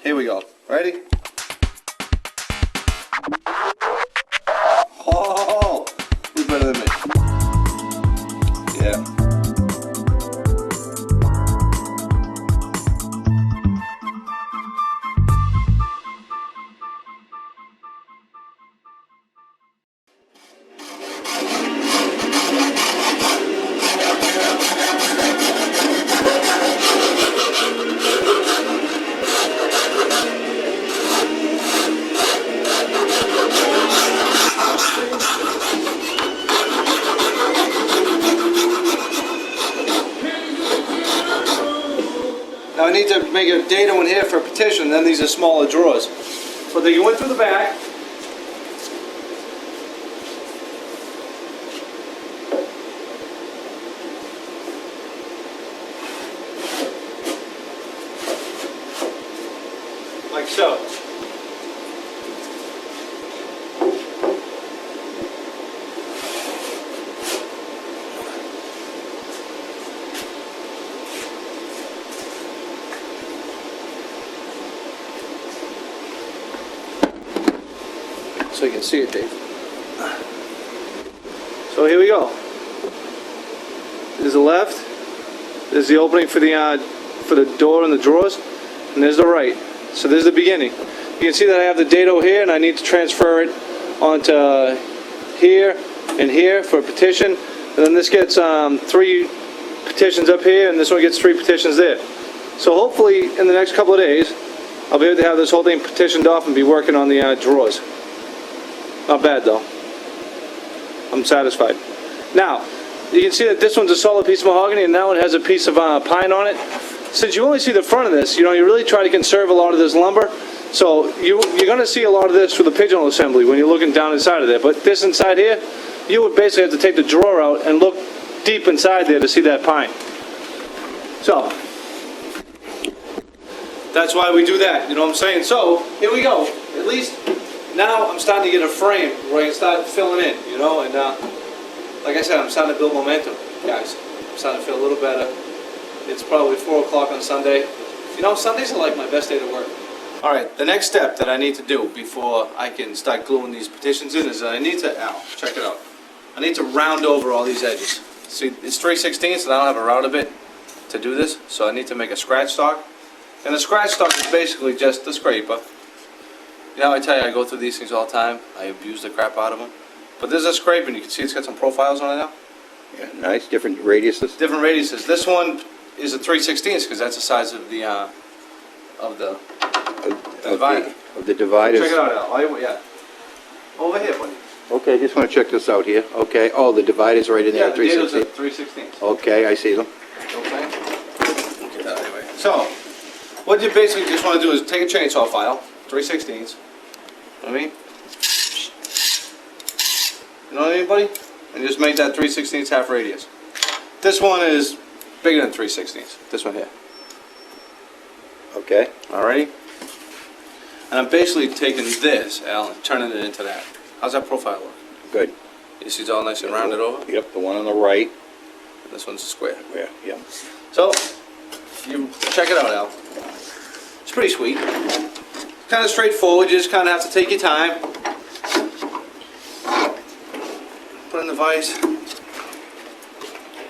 Here we go. Ready? Oh, who's better than me? Yeah. Now I need to make a dado in here for a petition, then these are smaller drawers. So they go in through the back. Like so. So you can see it, Dave. So here we go. There's the left. There's the opening for the door and the drawers, and there's the right. So there's the beginning. You can see that I have the dado here, and I need to transfer it onto here and here for a petition. And then this gets 3 petitions up here, and this one gets 3 petitions there. So hopefully in the next couple of days, I'll be able to have this whole thing petitioned off and be working on the drawers. Not bad though. I'm satisfied. Now, you can see that this one's a solid piece of mahogany and that one has a piece of pine on it. Since you only see the front of this, you really try to conserve a lot of this lumber. So you're going to see a lot of this for the pigeonhole assembly when you're looking down inside of there. But this inside here, you would basically have to take the drawer out and look deep inside there to see that pine. So, that's why we do that, you know what I'm saying? So, here we go. At least now I'm starting to get a frame where I can start filling in, and like I said, I'm starting to build momentum, guys. I'm starting to feel a little better. It's probably 4 o'clock on Sunday. Sundays are like my best day to work. All right, the next step that I need to do before I can start gluing these petitions in is I need to, check it out. I need to round over all these edges. See, it's 3/16, and I don't have a router bit to do this, so I need to make a scratch stock. And the scratch stock is basically just the scraper. I tell you, I go through these things all the time. I abuse the crap out of them. But there's a scraper, and you can see it's got some profiles on it now. Yeah, nice, different radiuses. Different radiuses. This one is a 3/16 because that's the size of the divider. Of the dividers. Check it out, Al. Yeah. Over here, buddy. Okay, just want to check this out here. Okay, oh, the divider's right in there. Yeah, the dado's at 3/16. Okay, I see them. Okay. Get that anyway. So, what you basically just want to do is take a chainsaw file, 3/16. You know what I mean? You know what I mean, buddy? And just make that 3/16 half radius. This one is bigger than 3/16. This one here. Okay. Alrighty? And I'm basically taking this, Al, and turning it into that. How's that profile look? Good. You see it's all nice and rounded over? Yep, the one on the right. And this one's a square. Yeah. So, you check it out, Al. It's pretty sweet. Kind of straightforward. You just kind of have to take your time. Put in the vise.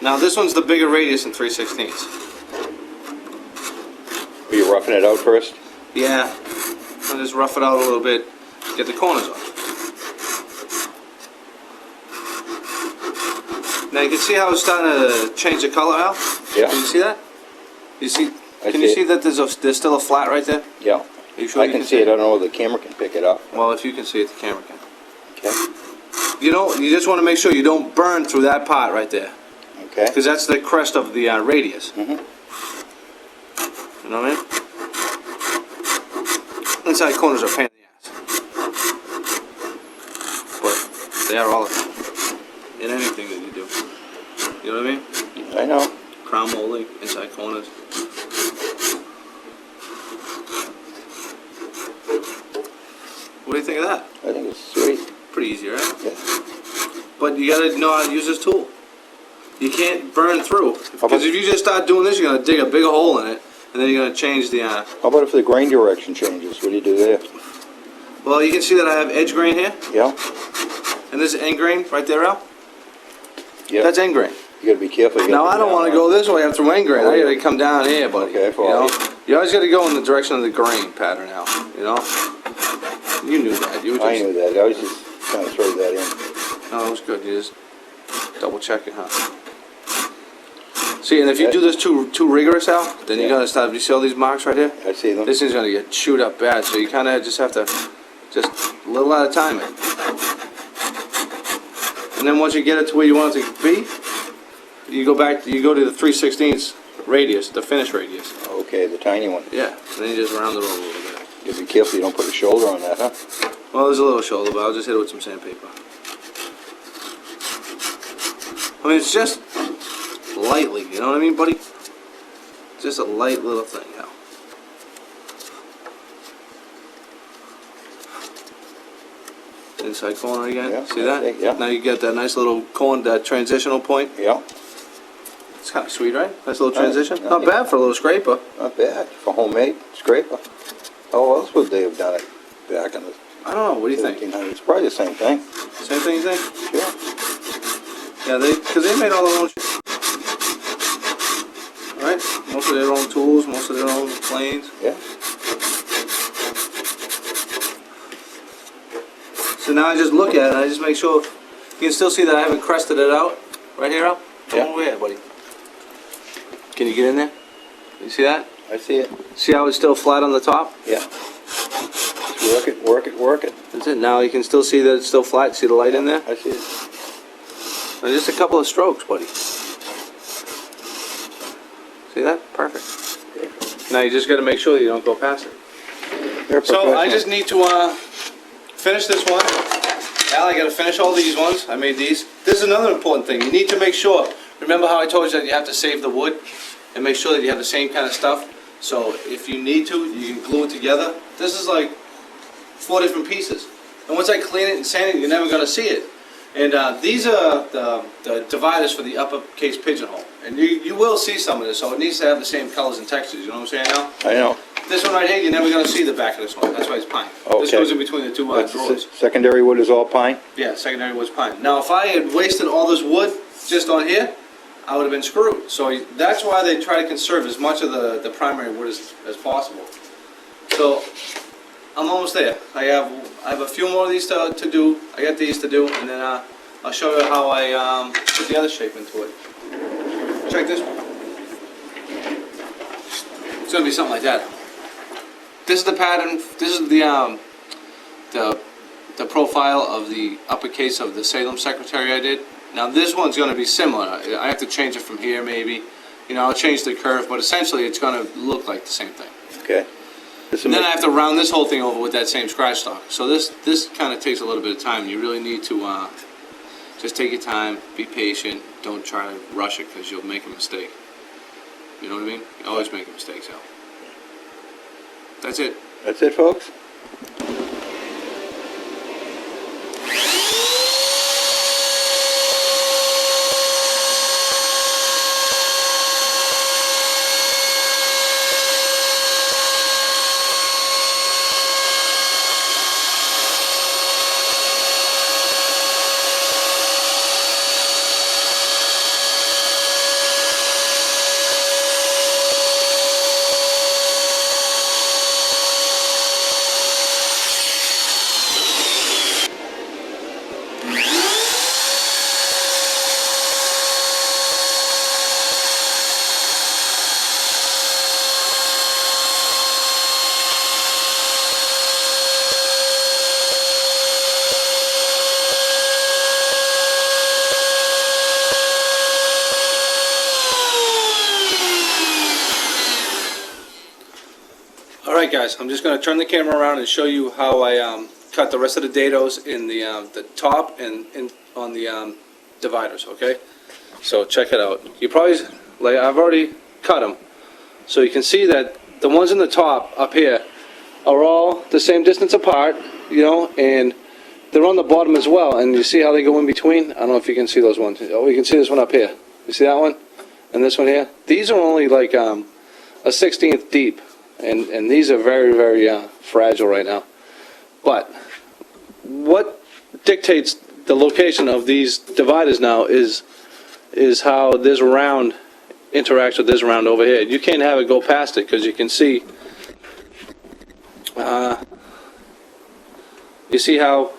Now this one's the bigger radius in 3/16. Are you roughing it out first? Yeah. I'll just rough it out a little bit. Get the corners off. Now you can see how it's starting to change the color, Al? Yeah. Can you see that? You see? I Can you see see that there's still a flat right there? Yeah. Are you sure I you can see it. I don't know if the camera can pick it up. Well, if you can see it, the camera can. Okay. You just want to make sure you don't burn through that part right there. Okay. Because that's the crest of the radius. Mm-hmm. You know what I mean? Inside corners are a pain in the ass. But they are all the time. In anything that you do. You know what I mean? I know. Crown molding, inside corners. What do you think of that? I think it's sweet. Pretty easy, right? Yeah. But you gotta know how to use this tool. You can't burn through. Because if you just start doing this, you're gonna dig a bigger hole in it, and and then you're going to change the, How about if the grain direction changes? What do you do there? well, you can see that I have edge grain here, Yeah? and this is end grain right there, Al. Yeah. That's end grain. You gotta be careful. You Now, gotta I don't down want to there. go this way after end grain. I got to come down here, buddy. Okay, you follow know? You always got to go in the direction of the grain pattern, Al. You know? You knew that. You were just, I knew that. I was just trying to throw that in. No, it was good. You just double check it, huh? See, and if you do this too rigorous, Al, then you Yeah. got to stop. You see all these marks right here? I see them. This thing's gonna get chewed up bad, so you kind of just have to, just a little at a time it. And then once you get it to where you want it to be, you go back, you go to the 3/16 radius, the finish radius. Okay, the tiny one. Yeah, and then you just round it over a little bit. You gotta be careful you don't put a shoulder on that, huh? Well, there's a little shoulder, but I'll just hit it with some sandpaper. I mean, it's just lightly, you know what I mean, buddy? Just a light little thing, Al. Inside corner again. Yeah, See that? yeah. Now you get that nice little corner, that transitional point. Yeah, It's kind of sweet, right? Nice little transition. yeah. Not bad for a little scraper. not bad. For homemade scraper. How else would they have done it back in the I don't know. What do you think? 1700s? Probably the same thing. Same thing you think? Sure. Yeah, because they made all their own shit. Right? Most of their own tools, most of their own planes. Yeah. So now I just look at it and I just make sure, you can still see that I haven't crested it out. Right here, Al? Come Yeah. over here, buddy. Can you get in there? You see that? I see it. See how it's still flat on the top? Yeah. Just work it, work it, work it. That's it. Now you can still see that it's still flat. See the light in there? I see it. And just a couple of strokes, buddy. See that? Perfect. Now you just got to make sure that you don't go past it. You're a So I professional. just need to finish this one. Al, I got to finish all these ones. I made these. This is another important thing. You need to make sure. Remember how I told you that you have to save the wood and make sure that you have the same kind of stuff. So if you need to, you can glue it together. This is like 4 different pieces. And once I clean it and sand it, you're never going to see it. And these are the dividers for the uppercase pigeonhole. And you will see some of this, so it needs to have the same colors and textures. You know what I'm saying, Al? I know. This one right here, you're never going to see the back of this one. That's why it's pine. This Okay. goes in between the two That's drawers. secondary wood is all pine? Yeah, secondary wood's pine. Now, if I had wasted all this wood just on here, I would have been screwed. So that's why they try to conserve as much of the primary wood as possible. So I'm almost there. I have a few more of these to do. I got these to do, and then I'll show you how I put the other shape into it. Check this one. It's gonna be something like that. This is the pattern. This is the profile of the uppercase of the Salem secretary I did. Now this one's going to be similar. I have to change it from here maybe. You know, I'll change the curve, but essentially it's going to look like the same thing. Okay. This And is then I have to round this whole thing over with that same scratch stock. So this kind of takes a little bit of time. You really need to just take your time, be patient. Don't try to rush it because you'll make a mistake. You know what I mean? You always make mistakes, Al. That's it. That's it, folks? Alright guys, I'm just going to turn the camera around and show you how I cut the rest of the dados in the top and on the dividers, okay? So check it out. You probably, like I've already cut them. So you can see that the ones in the top up here are all the same distance apart, you know, and they're on the bottom as well. And you see how they go in between? I don't know if you can see those ones. Oh, you can see this one up here. You see that one? And this one here? These are only like a 1/16 deep, and these are very, very fragile right now. But what dictates the location of these dividers now is how this round interacts with this round over here. You can't have it go past it because you can see. You see how?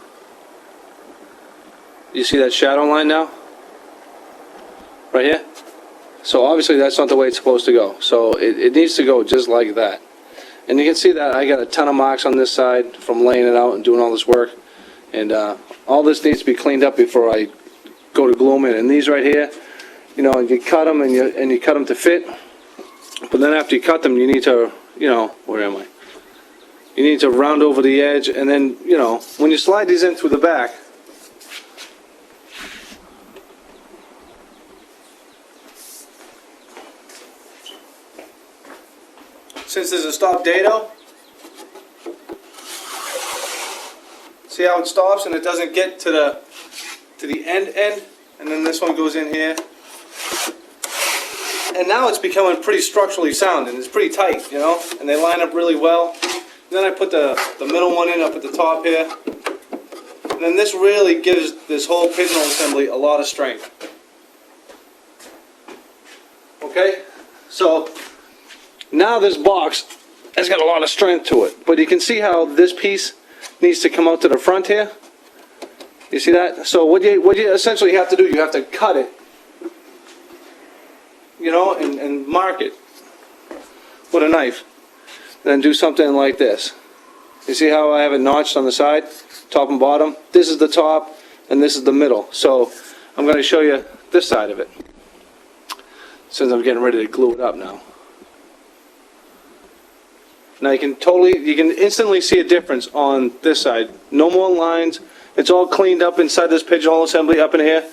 You see that shadow line now? Right here? So obviously that's not the way it's supposed to go. So it needs to go just like that. And you can see that I got a ton of marks on this side from laying it out and doing all this work. And all this needs to be cleaned up before I go to glue them in. And these right here, you know, you cut them and you cut them to fit. But then after you cut them, you need to, you know, where am I? You need to round over the edge, and then, you know, when you slide these in through the back, since there's a stop dado, see how it stops and it doesn't get to the end, and then this one goes in here. And now it's becoming pretty structurally sound, and it's pretty tight, you know, and they line up really well. Then I put the middle one in up at the top here. And then this really gives this whole pigeonhole assembly a lot of strength. Okay? So now this box has got a lot of strength to it. But you can see how this piece needs to come out to the front here. You see that? So what you essentially have to do, you have to cut it, you know, and mark it with a knife. Then do something like this. You see how I have it notched on the side, top and bottom? This is the top and this is the middle. So I'm going to show you this side of it, since I'm getting ready to glue it up now. Now you can instantly see a difference on this side. No more lines. It's all cleaned up inside this pigeonhole assembly up in here.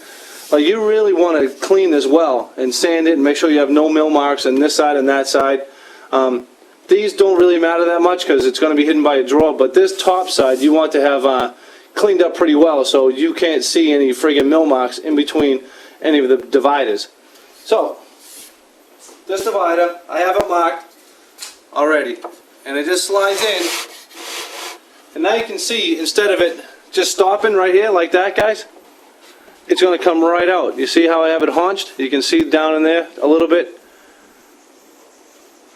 You really want to clean this well and sand it and make sure you have no mill marks on this side and that side. These don't really matter that much because it's going to be hidden by a drawer, but this top side you want to have cleaned up pretty well so you can't see any friggin' mill marks in between any of the dividers. So, this divider, I have it marked already, and it just slides in, and now you can see, instead of it just stopping right here like that, guys, it's going to come right out. You see how I have it haunched? You can see down in there a little bit.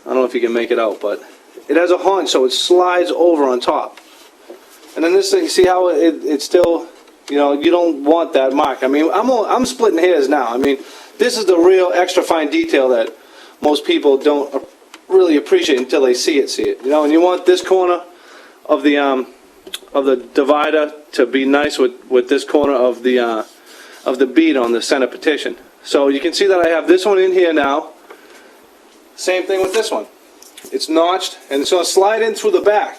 I don't know if you can make it out, but it has a haunch, so it slides over on top. And then this thing, see how it's still, you know, you don't want that mark. I mean, I'm splitting hairs now. I mean, this is the real extra fine detail that most people don't really appreciate until they see it. You know, and you want this corner of the divider to be nice with this corner of the bead on the center petition. So you can see that I have this one in here now. Same thing with this one. It's notched and it's going to slide in through the back.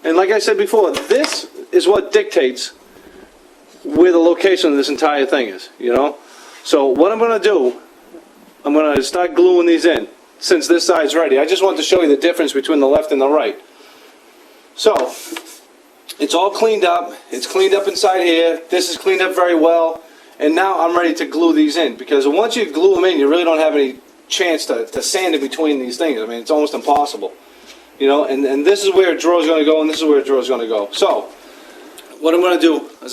And like I said before, this is what dictates where the location of this entire thing is, you know. So what I'm going to do, I'm going to start gluing these in since this side's ready. I just want to show you the difference between the left and the right. So it's all cleaned up. It's cleaned up inside here. This is cleaned up very well. And now I'm ready to glue these in, because once you glue them in, you really don't have any chance to sand in between these things. I mean, it's almost impossible, you know. And this is where a drawer is going to go, and this is where a drawer is going to go. So what I'm going to do is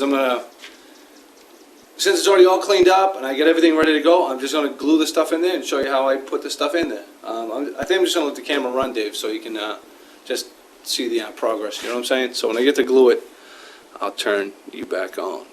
since it's already all cleaned up and I get everything ready to go, I'm just going to glue the stuff in there and show you how I put the stuff in there. I think I'm just going to let the camera run, Dave, so you can just see the progress. You know what I'm saying? So when I get to glue it, I'll turn you back on.